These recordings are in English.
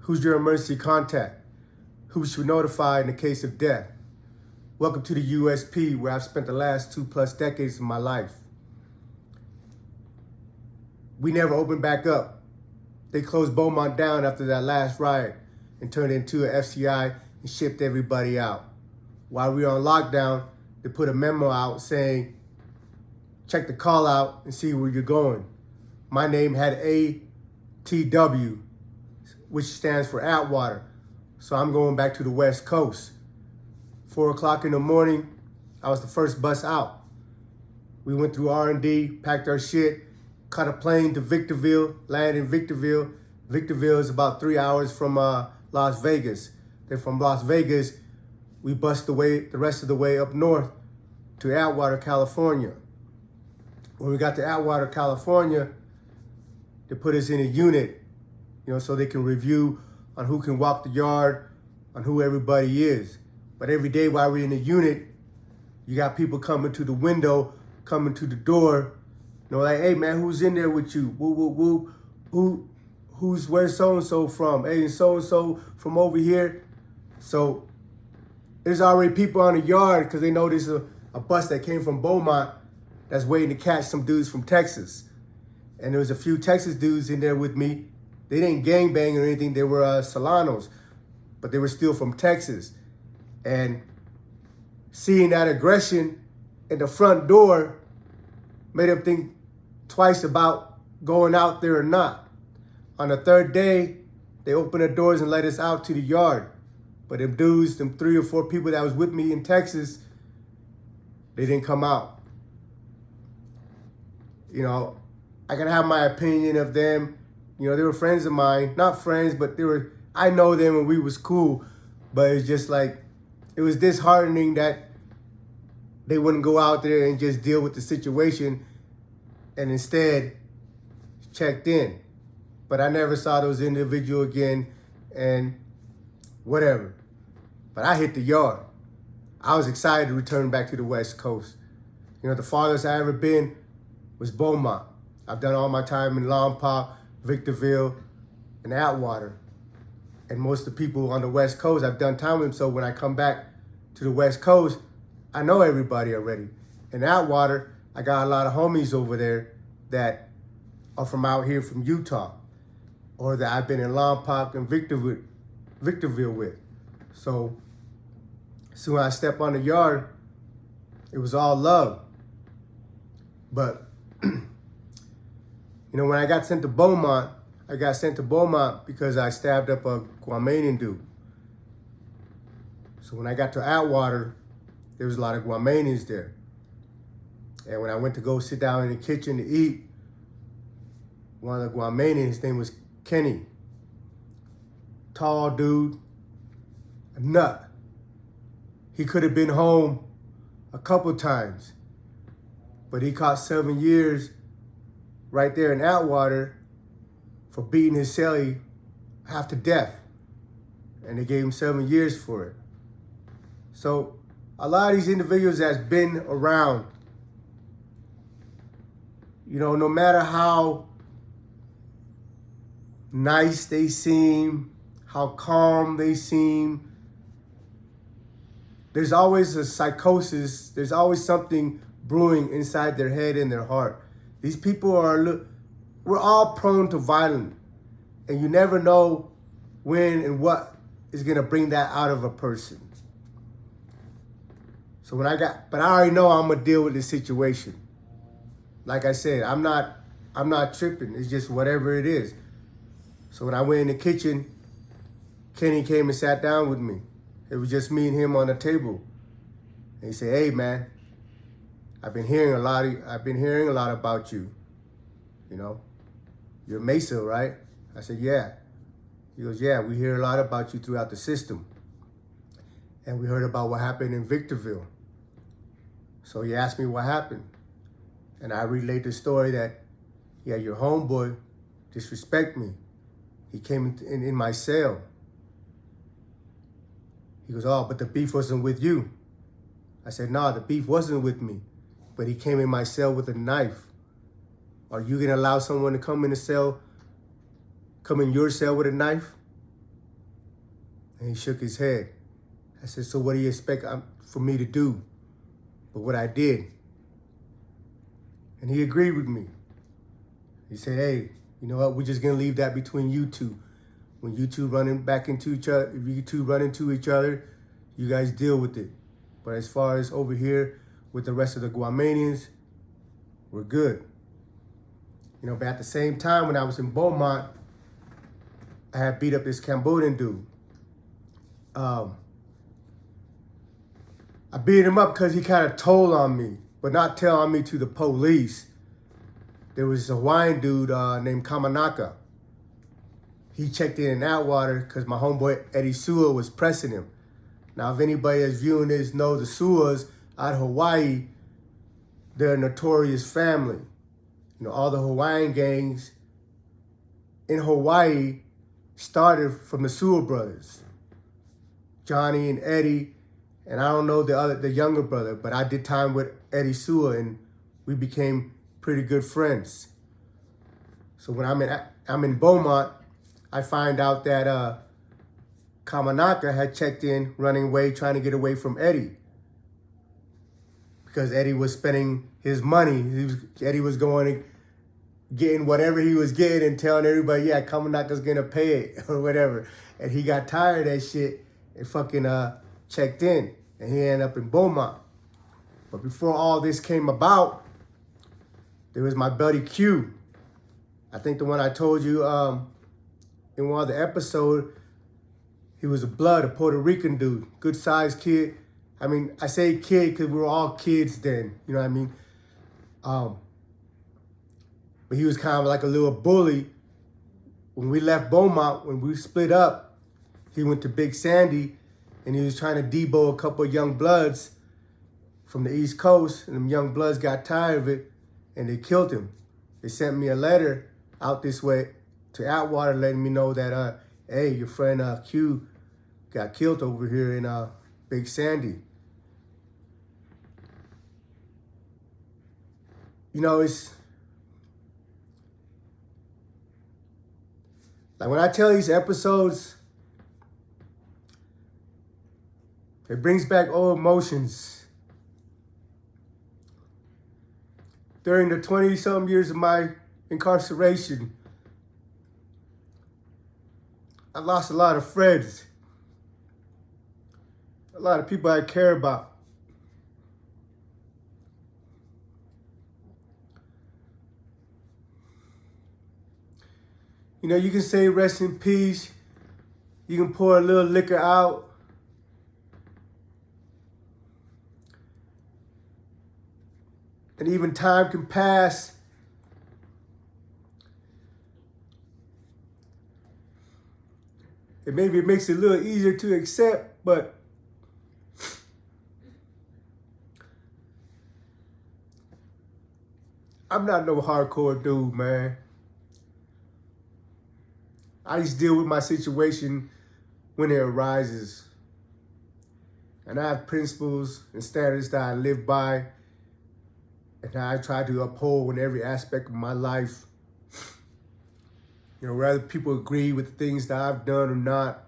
Who's your emergency contact? Who should notify in the case of death? Welcome to the USP, where I've spent the last 2+ decades of my life. We never opened back up. They closed Beaumont down after that last riot and turned it into an FCI and shipped everybody out. While we were on lockdown, they put a memo out saying, check the call out and see where you're going. My name had ATW, which stands for Atwater. So I'm going back to the West Coast. 4 o'clock in the morning, I was the first bus out. We went through R&D, packed our shit, caught a plane to Victorville, landed in Victorville. Victorville is about 3 hours from Las Vegas. Then from Las Vegas, we bussed the rest of the way up north to Atwater, California. When we got to Atwater, California, they put us in a unit, so they can review on who can walk the yard, on who everybody is. But every day while we're in the unit, you got people coming to the window, coming to the door, like, hey man, who's in there with you? Woo, woo, woo. Where's so-and-so from? Hey, so-and-so from over here. So there's already people on the yard because they know there's a bus that came from Beaumont that's waiting to catch some dudes from Texas. And there was a few Texas dudes in there with me. They didn't gangbang or anything. They were Solanos, but they were still from Texas. And seeing that aggression in the front door made them think twice about going out there or not. On the third day, they opened the doors and let us out to the yard. But them dudes, them 3 or 4 people that was with me in Texas, they didn't come out. I can have my opinion of them. They were friends of mine, not friends, but I know them and we was cool. But it's just like, it was disheartening that they wouldn't go out there and just deal with the situation and instead checked in. But I never saw those individuals again and whatever. But I hit the yard. I was excited to return back to the West Coast. The farthest I ever been was Beaumont. I've done all my time in Lompoc, Victorville, and Atwater. And most of the people on the West Coast, I've done time with them. So when I come back to the West Coast, I know everybody already. In Atwater, I got a lot of homies over there that are from out here from Utah, or that I've been in Lompoc and Victorville with. So soon as I step on the yard, it was all love. But when I got sent to Beaumont, because I stabbed up a Guamanian dude. So when I got to Atwater, there was a lot of Guamanians there. And when I went to go sit down in the kitchen to eat, one of the Guamanians, his name was Kenny. Tall dude, a nut. He could have been home a couple times, but he caught 7 years right there in Atwater for beating his cellie half to death. And they gave him 7 years for it. So a lot of these individuals that's been around, no matter how nice they seem, how calm they seem, there's always a psychosis, there's always something brewing inside their head and their heart. These people we're all prone to violence, and you never know when and what is gonna bring that out of a person. So but I already know I'm gonna deal with this situation. Like I said, I'm not tripping. It's just whatever it is. So when I went in the kitchen, Kenny came and sat down with me. It was just me and him on the table. And he said, "Hey man, I've been hearing a lot about you. You're Mesa, right?" I said, "Yeah." He goes, "Yeah, we hear a lot about you throughout the system. And we heard about what happened in Victorville." So he asked me what happened. And I relayed the story that, yeah, your homeboy disrespect me. He came in my cell. He goes, "Oh, but the beef wasn't with you." I said, "No, the beef wasn't with me, but he came in my cell with a knife. Are you gonna allow someone to come in your cell with a knife? And he shook his head. I said, so what do you expect for me to do? But what I did. And he agreed with me. He said, hey, you know what? We're just going to leave that between you two. When you two running back into each other, if you two run into each other, you guys deal with it. But as far as over here with the rest of the Guamanians, we're good. You know, but at the same time, when I was in Beaumont, I had beat up this Cambodian dude. I beat him up because he kind of told on me, but not tell on me to the police. There was a Hawaiian dude named Kamanaka. He checked in Atwater because my homeboy Eddie Sua was pressing him. Now, if anybody that's viewing this knows the Suas out of Hawaii, they're a notorious family. You know, all the Hawaiian gangs in Hawaii started from the Sua brothers, Johnny and Eddie, and I don't know the younger brother, but I did time with Eddie Sua, and we became pretty good friends. So when I'm in Beaumont, I find out that Kamanaka had checked in, running away, trying to get away from Eddie, because Eddie was spending his money. Eddie was going and getting whatever he was getting and telling everybody, yeah, Kamanaka's gonna pay it or whatever. And he got tired of that shit and fucking checked in, and he ended up in Beaumont. But before all this came about, there was my buddy Q. I think the one I told you in one of the episodes. He was a Puerto Rican dude, good sized kid. I mean, I say kid because we were all kids then, you know what I mean? But he was kind of like a little bully. When we left Beaumont, when we split up, he went to Big Sandy and he was trying to debo a couple of young bloods from the East Coast, and them young bloods got tired of it and they killed him. They sent me a letter out this way to Atwater letting me know that, hey, your friend Q got killed over here in Big Sandy. You know, it's like when I tell these episodes, it brings back old emotions. During the 20-something years of my incarceration, I lost a lot of friends, a lot of people I care about. You know, you can say rest in peace. You can pour a little liquor out. And even time can pass. And maybe it makes it a little easier to accept, but I'm not no hardcore dude, man. I just deal with my situation when it arises. And I have principles and standards that I live by and that I try to uphold in every aspect of my life. You know, whether people agree with the things that I've done or not,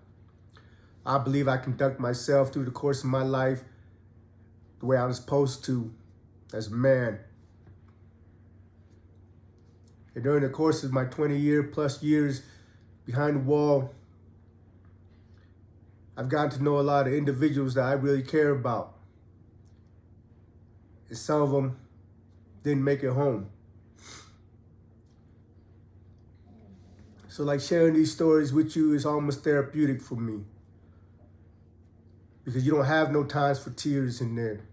I believe I conduct myself through the course of my life the way I'm supposed to as a man. And during the course of my 20+ years behind the wall, I've gotten to know a lot of individuals that I really care about. And some of them didn't make it home. So like sharing these stories with you is almost therapeutic for me. Because you don't have no times for tears in there.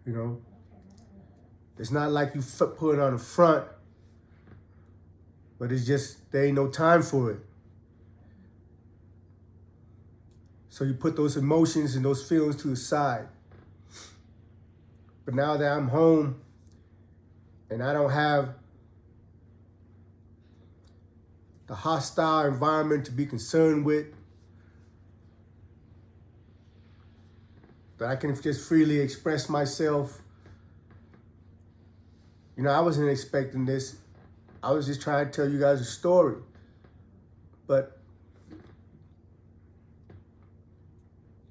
You know? It's not like you put it on the front, but it's just, there ain't no time for it. So you put those emotions and those feelings to the side. But now that I'm home and I don't have the hostile environment to be concerned with, that I can just freely express myself. You know, I wasn't expecting this. I was just trying to tell you guys a story. But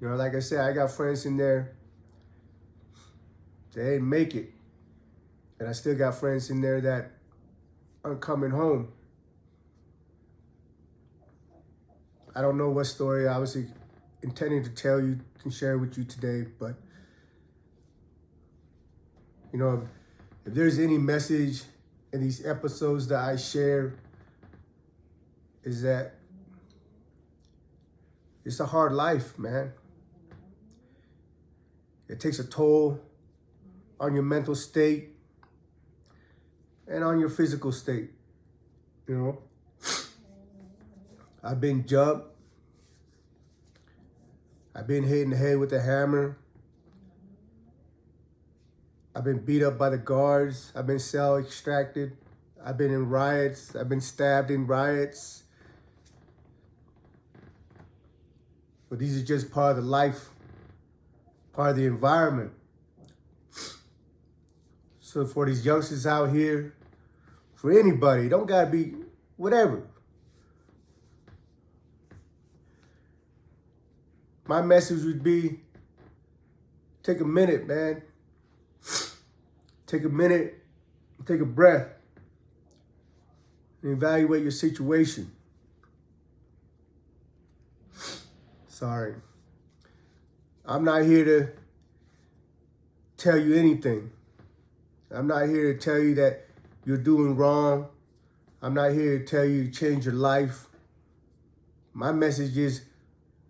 You know, like I said, I got friends in there, they didn't make it. And I still got friends in there that aren't coming home. I don't know what story I was intending to tell you and share with you today, but you know, if there's any message in these episodes that I share, is that it's a hard life, man. It takes a toll on your mental state and on your physical state, you know. I've been jumped. I've been hit in the head with a hammer. I've been beat up by the guards. I've been cell extracted. I've been in riots. I've been stabbed in riots. But these are just part of the life, part of the environment. So for these youngsters out here, for anybody, don't gotta be whatever. My message would be, take a minute, man. Take a minute, take a breath, and evaluate your situation. Sorry. I'm not here to tell you anything. I'm not here to tell you that you're doing wrong. I'm not here to tell you to change your life. My message is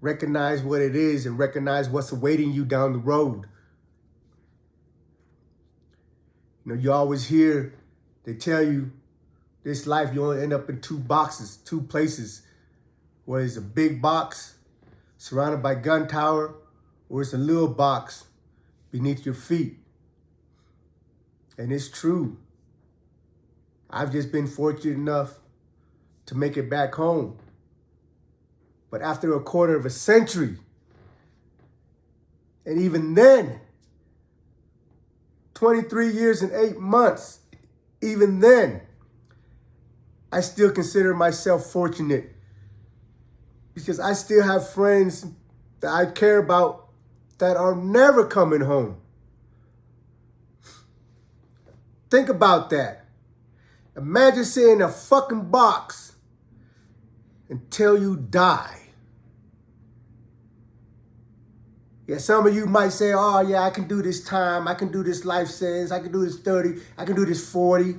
recognize what it is and recognize what's awaiting you down the road. You know, you always hear, they tell you, this life, you only end up in two boxes, two places. Where it's a big box surrounded by gun tower, or it's a little box beneath your feet. And it's true. I've just been fortunate enough to make it back home. But after a quarter of a century, and even then, 23 years and 8 months, even then, I still consider myself fortunate because I still have friends that I care about that are never coming home. Think about that. Imagine sitting in a fucking box until you die. Yeah, some of you might say, oh yeah, I can do this time, I can do this life sentence, I can do this 30, I can do this 40.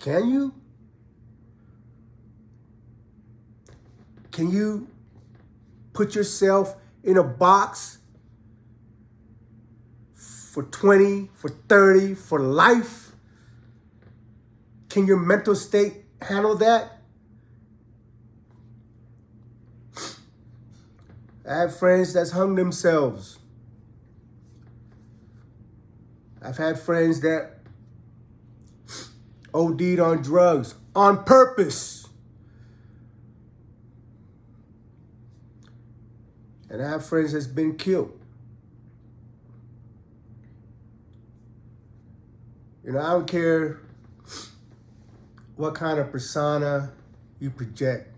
Can you? Can you put yourself in a box for 20, for 30, for life? Can your mental state handle that? I have friends that's hung themselves. I've had friends that OD'd on drugs on purpose. And I have friends that's been killed. You know, I don't care what kind of persona you project.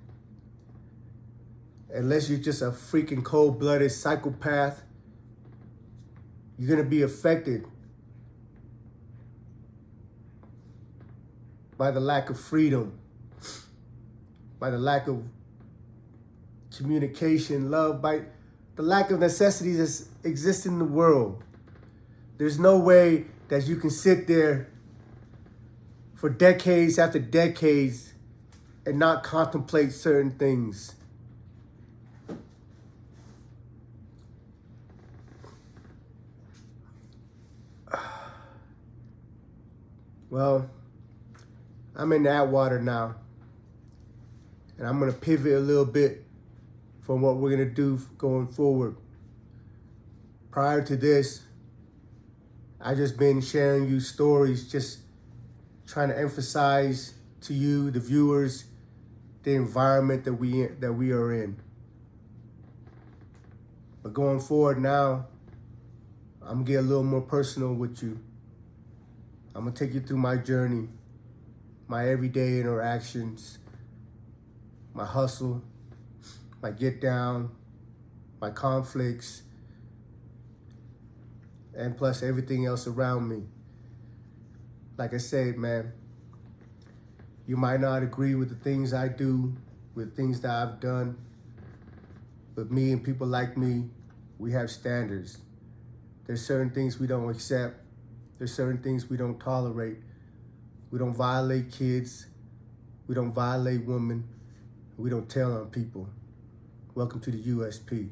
Unless you're just a freaking cold-blooded psychopath, you're going to be affected by the lack of freedom, by the lack of communication, love, by the lack of necessities that exist in the world. There's no way that you can sit there for decades after decades and not contemplate certain things. Well, I'm in that water now. And I'm going to pivot a little bit from what we're going to do going forward. Prior to this, I just been sharing you stories, just trying to emphasize to you, the viewers, the environment that we are in. But going forward now, I'm going to get a little more personal with you. I'm going to take you through my journey, my everyday interactions, my hustle, my get down, my my conflicts, and plus everything else around me. Like I said, man, you might not agree with the things I do, with things that I've done, but me and people like me, we have standards. There's certain things we don't accept. There's certain things we don't tolerate. We don't violate kids. We don't violate women. We don't tell on people. Welcome to the USP.